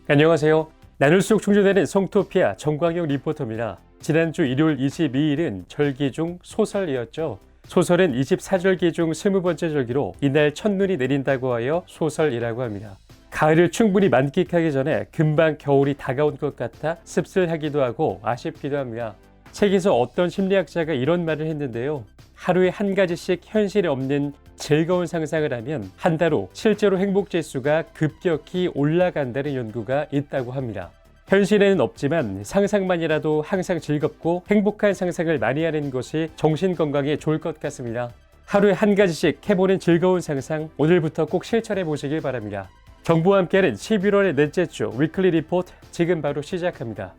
안녕하세요. 나눌수록 충전되는 성토피아 정광용 리포터입니다. 지난주 일요일 22일은 절기 중 소설이었죠. 소설은 24절기 중 20번째 절기로 이날 첫눈이 내린다고 하여 소설이라고 합니다. 가을을 충분히 만끽하기 전에 금방 겨울이 다가온 것 같아 씁쓸하기도 하고 아쉽기도 합니다. 책에서 어떤 심리학자가 이런 말을 했는데요. 하루에 한 가지씩 현실에 없는 즐거운 상상을 하면 한 달 후 실제로 행복지수가 급격히 올라간다는 연구가 있다고 합니다. 현실에는 없지만 상상만이라도 항상 즐겁고 행복한 상상을 많이 하는 것이 정신건강에 좋을 것 같습니다. 하루에 한 가지씩 해보는 즐거운 상상, 오늘부터 꼭 실천해 보시길 바랍니다. 정부와 함께하는 11월의 넷째 주 위클리 리포트 지금 바로 시작합니다.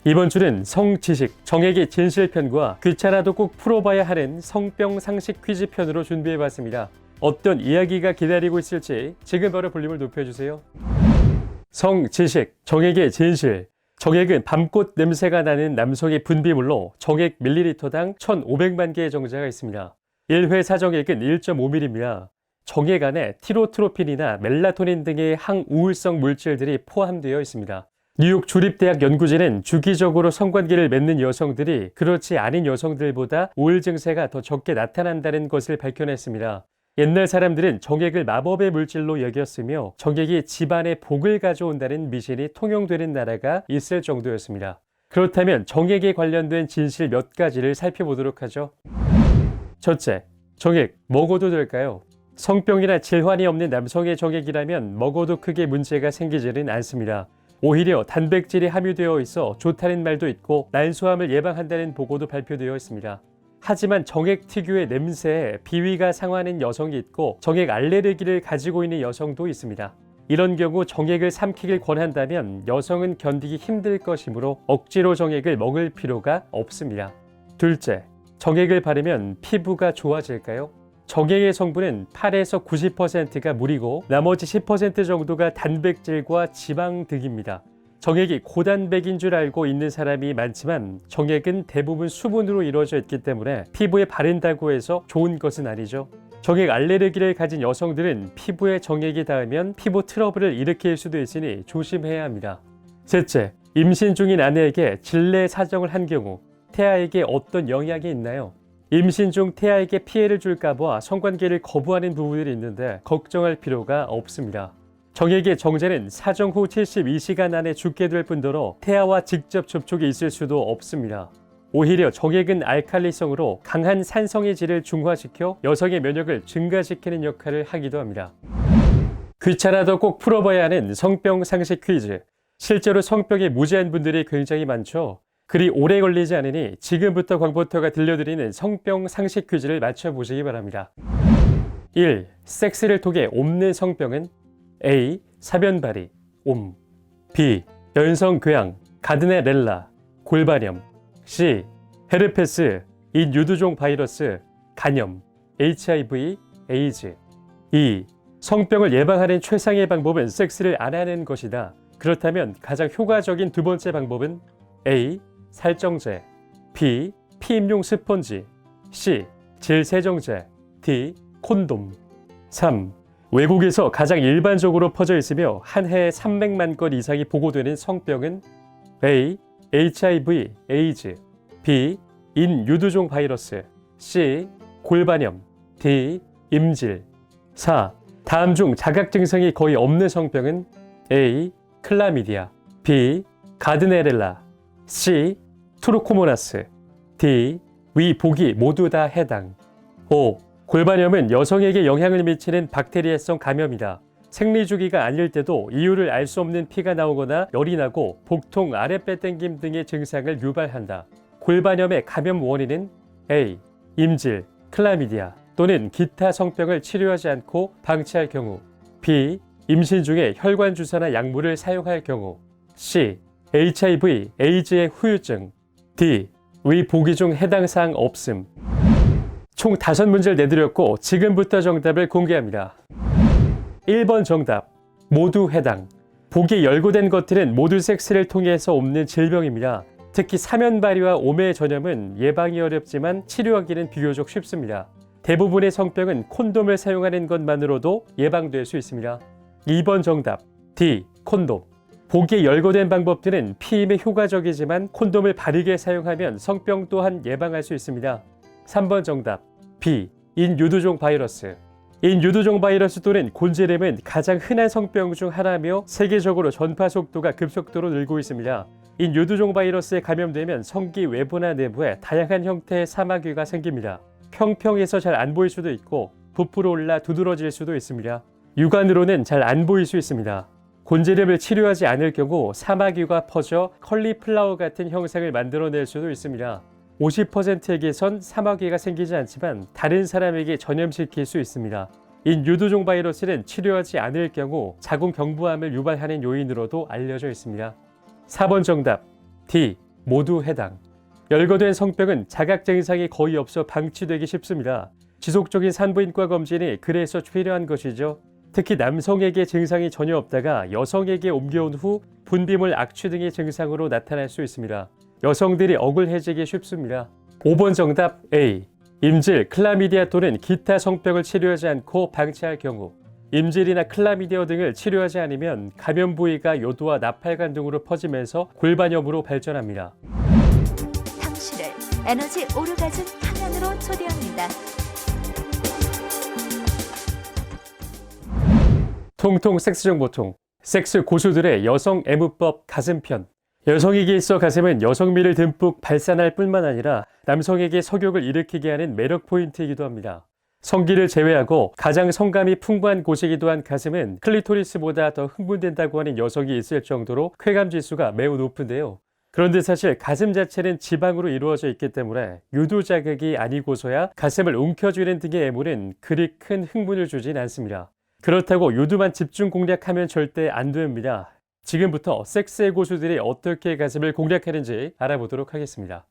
이번 주는 성지식, 정액의 진실편과 귀찮아도 꼭 풀어봐야 하는 성병 상식 퀴즈 편으로 준비해봤습니다. 어떤 이야기가 기다리고 있을지 지금 바로 볼륨을 높여주세요. 성지식, 정액의 진실. 정액은 밤꽃 냄새가 나는 남성의 분비물로 정액 밀리리터당 1,500만 개의 정자가 있습니다. 1회 사정액은 1.5ml입니다. 정액 안에 티로트로핀이나 멜라토닌 등의 항우울성 물질들이 포함되어 있습니다. 뉴욕 주립대학 연구진은 주기적으로 성관계를 맺는 여성들이 그렇지 않은 여성들보다 우울 증세가 더 적게 나타난다는 것을 밝혀냈습니다. 옛날 사람들은 정액을 마법의 물질로 여겼으며 정액이 집안에 복을 가져온다는 미신이 통용되는 나라가 있을 정도였습니다. 그렇다면 정액에 관련된 진실 몇 가지를 살펴보도록 하죠. 첫째, 정액 먹어도 될까요? 성병이나 질환이 없는 남성의 정액이라면 먹어도 크게 문제가 생기지는 않습니다. 오히려 단백질이 함유되어 있어 좋다는 말도 있고 난소암을 예방한다는 보고도 발표되어 있습니다. 하지만 정액 특유의 냄새에 비위가 상하는 여성이 있고 정액 알레르기를 가지고 있는 여성도 있습니다. 이런 경우 정액을 삼키길 권한다면 여성은 견디기 힘들 것이므로 억지로 정액을 먹을 필요가 없습니다. 둘째, 정액을 바르면 피부가 좋아질까요? 정액의 성분은 8에서 90%가 물이고 나머지 10% 정도가 단백질과 지방 등입니다. 정액이 고단백인 줄 알고 있는 사람이 많지만 정액은 대부분 수분으로 이루어져 있기 때문에 피부에 바른다고 해서 좋은 것은 아니죠. 정액 알레르기를 가진 여성들은 피부에 정액이 닿으면 피부 트러블을 일으킬 수도 있으니 조심해야 합니다. 셋째, 임신 중인 아내에게 질내 사정을 한 경우 태아에게 어떤 영향이 있나요? 임신 중 태아에게 피해를 줄까봐 성관계를 거부하는 부부들이 있는데 걱정할 필요가 없습니다. 정액의 정제는 사정 후 72시간 안에 죽게 될 뿐더러 태아와 직접 접촉이 있을 수도 없습니다. 오히려 정액은 알칼리성으로 강한 산성의 질을 중화시켜 여성의 면역을 증가시키는 역할을 하기도 합니다. 귀찮아도 꼭 풀어봐야 하는 성병 상식 퀴즈. 실제로 성병에 무지한 분들이 굉장히 많죠. 그리 오래 걸리지 않으니 지금부터 광고터가 들려드리는 성병 상식 퀴즈를 맞춰보시기 바랍니다. 1. 섹스를 통해 옮는 성병은 A. 사변발이, 옴. B. 연성궤양, 가드네렐라, 골반염. C. 헤르페스, 인유두종 바이러스, 간염, HIV, 에이즈. 2. 성병을 예방하는 최상의 방법은 섹스를 안 하는 것이다. 그렇다면 가장 효과적인 두 번째 방법은 A. 살정제, B. 피임용 스펀지, C. 질세정제, D. 콘돔. 3. 외국에서 가장 일반적으로 퍼져 있으며 한 해에 300만 건 이상이 보고되는 성병은 A. HIV, 에이즈, B. 인유두종 바이러스, C. 골반염, D. 임질. 4. 다음 중 자각 증상이 거의 없는 성병은 A. 클라미디아, B. 가드네렐라, C. 트루코모나스, D. 위 보기 모두 다 해당. 5. 골반염은 여성에게 영향을 미치는 박테리아성 감염이다. 생리주기가 아닐 때도 이유를 알 수 없는 피가 나오거나 열이 나고 복통, 아랫배 땡김 등의 증상을 유발한다. 골반염의 감염 원인은 A. 임질, 클라미디아 또는 기타 성병을 치료하지 않고 방치할 경우, B. 임신 중에 혈관 주사나 약물을 사용할 경우, C. HIV, 에이즈의 후유증, D. 위 보기 중 해당 사항 없음. 총 5문제를 내드렸고 지금부터 정답을 공개합니다. 1번 정답, 모두 해당. 보기 열고된 것들은 모두 섹스를 통해서 옮는 질병입니다. 특히 사면발이와 오매 전염은 예방이 어렵지만 치료하기는 비교적 쉽습니다. 대부분의 성병은 콘돔을 사용하는 것만으로도 예방될 수 있습니다. 2번 정답, D. 콘돔. 복이 열거된 방법들은 피임에 효과적이지만 콘돔을 바르게 사용하면 성병 또한 예방할 수 있습니다. 3번 정답 B. 인유두종 바이러스. 인유두종 바이러스 또는 곤지름은 가장 흔한 성병 중 하나며 세계적으로 전파 속도가 급속도로 늘고 있습니다. 인유두종 바이러스에 감염되면 성기 외부나 내부에 다양한 형태의 사마귀가 생깁니다. 평평해서 잘 안 보일 수도 있고 부풀어 올라 두드러질 수도 있습니다. 육안으로는 잘 안 보일 수 있습니다. 곤지름을 치료하지 않을 경우 사마귀가 퍼져 컬리플라워 같은 형상을 만들어낼 수도 있습니다. 50%에게선 사마귀가 생기지 않지만 다른 사람에게 전염시킬 수 있습니다. 인유두종 바이러스는 치료하지 않을 경우 자궁경부암을 유발하는 요인으로도 알려져 있습니다. 4번 정답 D. 모두 해당. 열거된 성병은 자각 증상이 거의 없어 방치되기 쉽습니다. 지속적인 산부인과 검진이 그래서 필요한 것이죠. 특히 남성에게 증상이 전혀 없다가 여성에게 옮겨온 후 분비물 악취 등의 증상으로 나타날 수 있습니다. 여성들이 억울해지기 쉽습니다. 5번 정답 A. 임질, 클라미디아 또는 기타 성병을 치료하지 않고 방치할 경우. 임질이나 클라미디아 등을 치료하지 않으면 감염 부위가 요도와 나팔관 등으로 퍼지면서 골반염으로 발전합니다. 당신을 에너지 오르가즘 방안으로 초대합니다. 통통 섹스 정보통. 섹스 고수들의 여성 애무법 가슴편. 여성에게 있어 가슴은 여성미를 듬뿍 발산할 뿐만 아니라 남성에게 석욕을 일으키게 하는 매력 포인트이기도 합니다. 성기를 제외하고 가장 성감이 풍부한 곳이기도 한 가슴은 클리토리스보다 더 흥분된다고 하는 여성이 있을 정도로 쾌감 지수가 매우 높은데요. 그런데 사실 가슴 자체는 지방으로 이루어져 있기 때문에 유두 자극이 아니고서야 가슴을 움켜쥐는 등의 애무는 그리 큰 흥분을 주진 않습니다. 그렇다고 유두만 집중 공략하면 절대 안 됩니다. 지금부터 섹스의 고수들이 어떻게 가슴을 공략하는지 알아보도록 하겠습니다.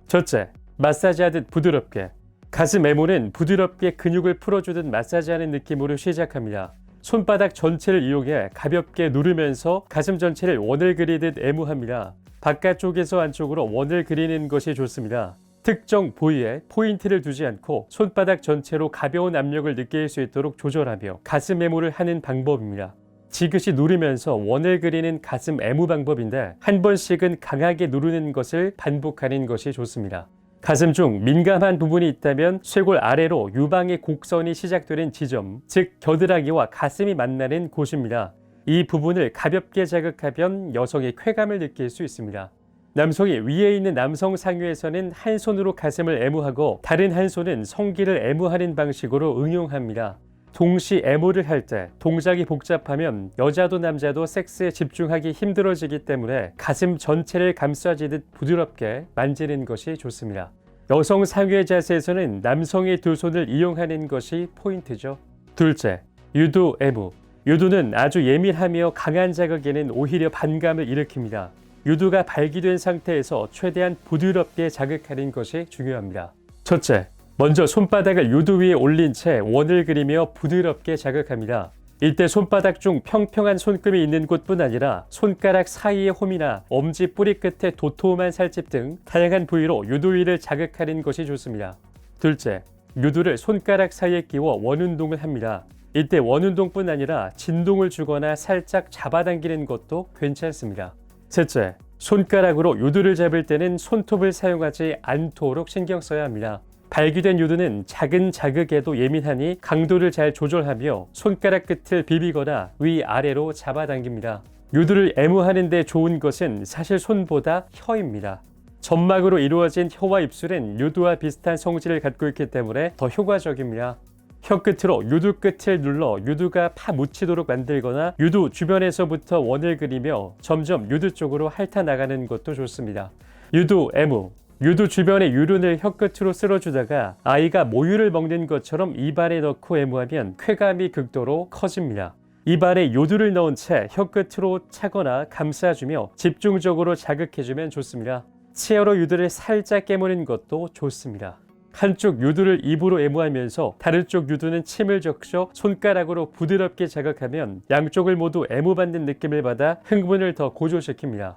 첫째, 마사지하듯 부드럽게. 가슴 애무는 부드럽게 근육을 풀어주듯 마사지하는 느낌으로 시작합니다. 손바닥 전체를 이용해 가볍게 누르면서 가슴 전체를 원을 그리듯 애무합니다. 바깥쪽에서 안쪽으로 원을 그리는 것이 좋습니다. 특정 부위에 포인트를 두지 않고 손바닥 전체로 가벼운 압력을 느낄 수 있도록 조절하며 가슴 애무를 하는 방법입니다. 지그시 누르면서 원을 그리는 가슴 애무 방법인데 한 번씩은 강하게 누르는 것을 반복하는 것이 좋습니다. 가슴 중 민감한 부분이 있다면 쇄골 아래로 유방의 곡선이 시작되는 지점, 즉 겨드랑이와 가슴이 만나는 곳입니다. 이 부분을 가볍게 자극하면 여성의 쾌감을 느낄 수 있습니다. 남성이 위에 있는 남성 상위에서는 한 손으로 가슴을 애무하고 다른 한 손은 성기를 애무하는 방식으로 응용합니다. 동시 애무를 할 때 동작이 복잡하면 여자도 남자도 섹스에 집중하기 힘들어지기 때문에 가슴 전체를 감싸지듯 부드럽게 만지는 것이 좋습니다. 여성 상위의 자세에서는 남성의 두 손을 이용하는 것이 포인트죠. 둘째, 유두 애무. 유두는 아주 예민하며 강한 자극에는 오히려 반감을 일으킵니다. 유두가 발기된 상태에서 최대한 부드럽게 자극하는 것이 중요합니다. 첫째, 먼저 손바닥을 유두 위에 올린 채 원을 그리며 부드럽게 자극합니다. 이때 손바닥 중 평평한 손금이 있는 곳뿐 아니라 손가락 사이의 홈이나 엄지 뿌리 끝에 도톰한 살집 등 다양한 부위로 유두 위를 자극하는 것이 좋습니다. 둘째, 유두를 손가락 사이에 끼워 원운동을 합니다. 이때 원운동뿐 아니라 진동을 주거나 살짝 잡아당기는 것도 괜찮습니다. 셋째, 손가락으로 유두를 잡을 때는 손톱을 사용하지 않도록 신경 써야 합니다. 발기된 유두는 작은 자극에도 예민하니 강도를 잘 조절하며 손가락 끝을 비비거나 위아래로 잡아당깁니다. 유두를 애무하는 데 좋은 것은 사실 손보다 혀입니다. 점막으로 이루어진 혀와 입술은 유두와 비슷한 성질을 갖고 있기 때문에 더 효과적입니다. 혀 끝으로 유두 끝을 눌러 유두가 파묻히도록 만들거나 유두 주변에서부터 원을 그리며 점점 유두 쪽으로 핥아나가는 것도 좋습니다. 유두 애무. 유두 주변의 유륜을 혀 끝으로 쓸어주다가 아이가 모유를 먹는 것처럼 입안에 넣고 애무하면 쾌감이 극도로 커집니다. 입안에 유두를 넣은 채 혀 끝으로 차거나 감싸주며 집중적으로 자극해주면 좋습니다. 치아로 유두를 살짝 깨무는 것도 좋습니다. 한쪽 유두를 입으로 애무하면서 다른 쪽 유두는 침을 적셔 손가락으로 부드럽게 자극하면 양쪽을 모두 애무받는 느낌을 받아 흥분을 더 고조시킵니다.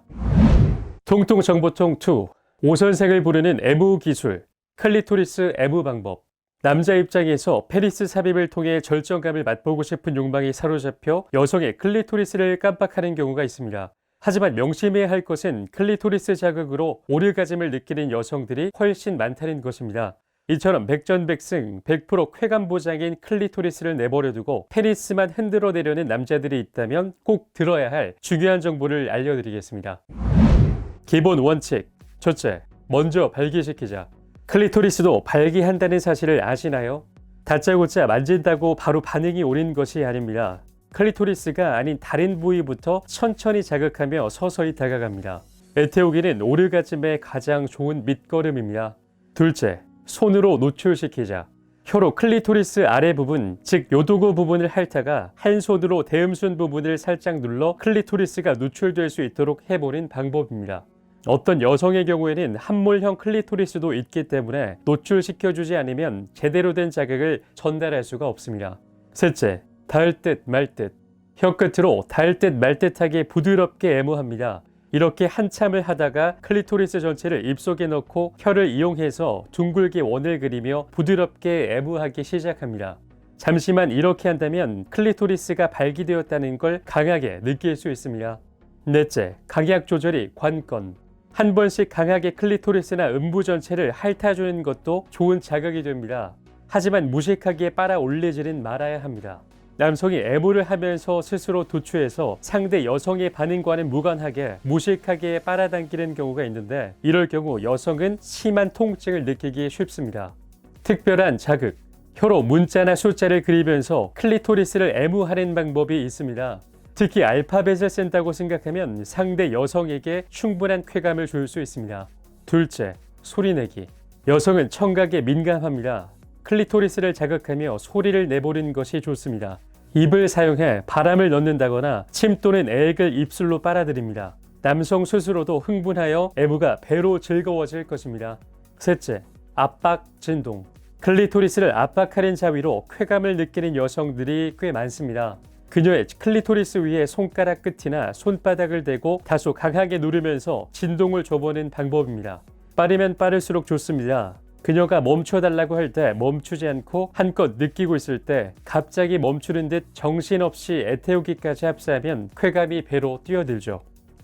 통통정보통 2. 오선생을 부르는 애무 기술, 클리토리스 애무 방법. 남자 입장에서 페니스 삽입을 통해 절정감을 맛보고 싶은 욕망이 사로잡혀 여성의 클리토리스를 깜빡하는 경우가 있습니다. 하지만 명심해야 할 것은 클리토리스 자극으로 오르가즘을 느끼는 여성들이 훨씬 많다는 것입니다. 이처럼 백전백승 100% 쾌감 보장인 클리토리스를 내버려두고 페니스만 흔들어 내려는 남자들이 있다면 꼭 들어야 할 중요한 정보를 알려드리겠습니다. 기본 원칙. 첫째, 먼저 발기시키자. 클리토리스도 발기한다는 사실을 아시나요? 다짜고짜 만진다고 바로 반응이 오는 것이 아닙니다. 클리토리스가 아닌 다른 부위부터 천천히 자극하며 서서히 다가갑니다. 애태우기는 오르가즘의 가장 좋은 밑거름입니다. 둘째, 손으로 노출시키자. 혀로 클리토리스 아래 부분, 즉 요도구 부분을 핥다가 한 손으로 대음순 부분을 살짝 눌러 클리토리스가 노출될 수 있도록 해보는 방법입니다. 어떤 여성의 경우에는 함몰형 클리토리스도 있기 때문에 노출시켜주지 않으면 제대로 된 자극을 전달할 수가 없습니다. 셋째, 닿을 듯 말 듯. 혀끝으로 닿을 듯 말 듯하게 부드럽게 애무합니다. 이렇게 한참을 하다가 클리토리스 전체를 입속에 넣고 혀를 이용해서 둥글게 원을 그리며 부드럽게 애무하기 시작합니다. 잠시만 이렇게 한다면 클리토리스가 발기되었다는 걸 강하게 느낄 수 있습니다. 넷째, 강약 조절이 관건. 한 번씩 강하게 클리토리스나 음부 전체를 핥아주는 것도 좋은 자극이 됩니다. 하지만 무식하게 빨아 올리지는 말아야 합니다. 남성이 애무를 하면서 스스로 도취해서 상대 여성의 반응과는 무관하게 무식하게 빨아당기는 경우가 있는데, 이럴 경우 여성은 심한 통증을 느끼기 쉽습니다. 특별한 자극. 혀로 문자나 숫자를 그리면서 클리토리스를 애무하는 방법이 있습니다. 특히 알파벳을 쓴다고 생각하면 상대 여성에게 충분한 쾌감을 줄 수 있습니다. 둘째, 소리내기. 여성은 청각에 민감합니다. 클리토리스를 자극하며 소리를 내보는 것이 좋습니다. 입을 사용해 바람을 넣는다거나 침 또는 애액을 입술로 빨아들입니다. 남성 스스로도 흥분하여 애무가 배로 즐거워질 것입니다. 셋째, 압박, 진동. 클리토리스를 압박하는 자위로 쾌감을 느끼는 여성들이 꽤 많습니다. 그녀의 클리토리스 위에 손가락 끝이나 손바닥을 대고 다소 강하게 누르면서 진동을 줘보는 방법입니다. 빠르면 빠를수록 좋습니다. 그녀가 멈춰달라고 할 때 멈추지 않고 한껏 느끼고 있을 때 갑자기 멈추는 듯 정신없이 애태우기까지 합사하면 쾌감이 배로 뛰어들죠.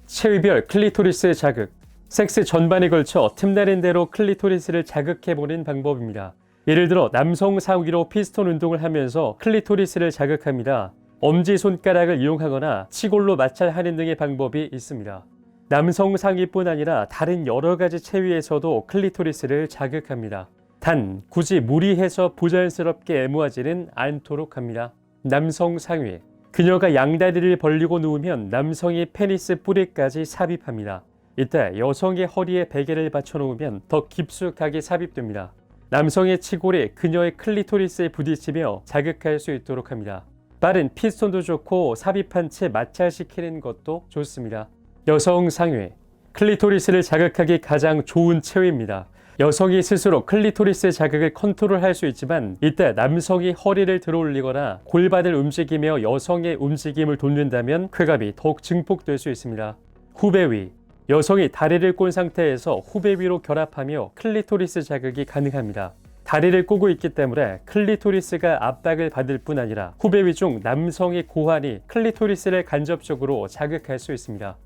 체위별 클리토리스 자극. 섹스 전반에 걸쳐 틈나는 대로 클리토리스를 자극해보는 방법입니다. 예를 들어 남성 상위로 피스톤 운동을 하면서 클리토리스를 자극합니다. 엄지손가락을 이용하거나 치골로 마찰하는 등의 방법이 있습니다. 남성 상위뿐 아니라 다른 여러 가지 체위에서도 클리토리스를 자극합니다. 단 굳이 무리해서 부자연스럽게 애무하지는 않도록 합니다. 남성 상위. 그녀가 양다리를 벌리고 누우면 남성이 페니스 뿌리까지 삽입합니다. 이때 여성의 허리에 베개를 받쳐놓으면 더 깊숙하게 삽입됩니다. 남성의 치골이 그녀의 클리토리스에 부딪히며 자극할 수 있도록 합니다. 빠른 피스톤도 좋고 삽입한 채 마찰시키는 것도 좋습니다. 여성 상위. 클리토리스를 자극하기 가장 좋은 체위입니다. 여성이 스스로 클리토리스 자극을 컨트롤할 수 있지만 이때 남성이 허리를 들어올리거나 골반을 움직이며 여성의 움직임을 돕는다면 쾌감이 더욱 증폭될 수 있습니다. 후배 위. 여성이 다리를 꼰 상태에서 후배 위로 결합하며 클리토리스 자극이 가능합니다. 다리를 꼬고 있기 때문에 클리토리스가 압박을 받을 뿐 아니라 후배 위 중 남성의 고환이 클리토리스를 간접적으로 자극할 수 있습니다.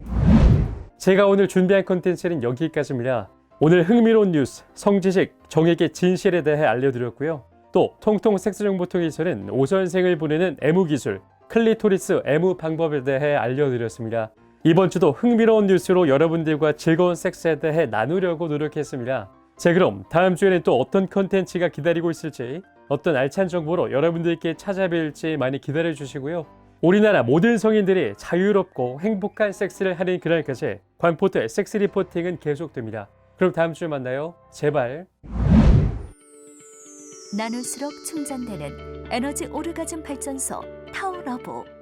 제가 오늘 준비한 컨텐츠는 여기까지입니다. 오늘 흥미로운 뉴스, 성지식, 정액의 진실에 대해 알려드렸고요. 또 통통 섹스 정보통에서는 오선생을 보내는 애무 기술, 클리토리스 애무 방법에 대해 알려드렸습니다. 이번 주도 흥미로운 뉴스로 여러분들과 즐거운 섹스에 대해 나누려고 노력했습니다. 자, 그럼 다음 주에는 또 어떤 컨텐츠가 기다리고 있을지, 어떤 알찬 정보로 여러분들께 찾아뵐지 많이 기다려 주시고요. 우리나라 모든 성인들이 자유롭고 행복한 섹스를 하는 그날까지 관포트의 섹스 리포팅은 계속됩니다. 그럼 다음 주에 만나요. 제발. 나눌수록 충전되는 에너지 오르가즘 발전소 타워러브.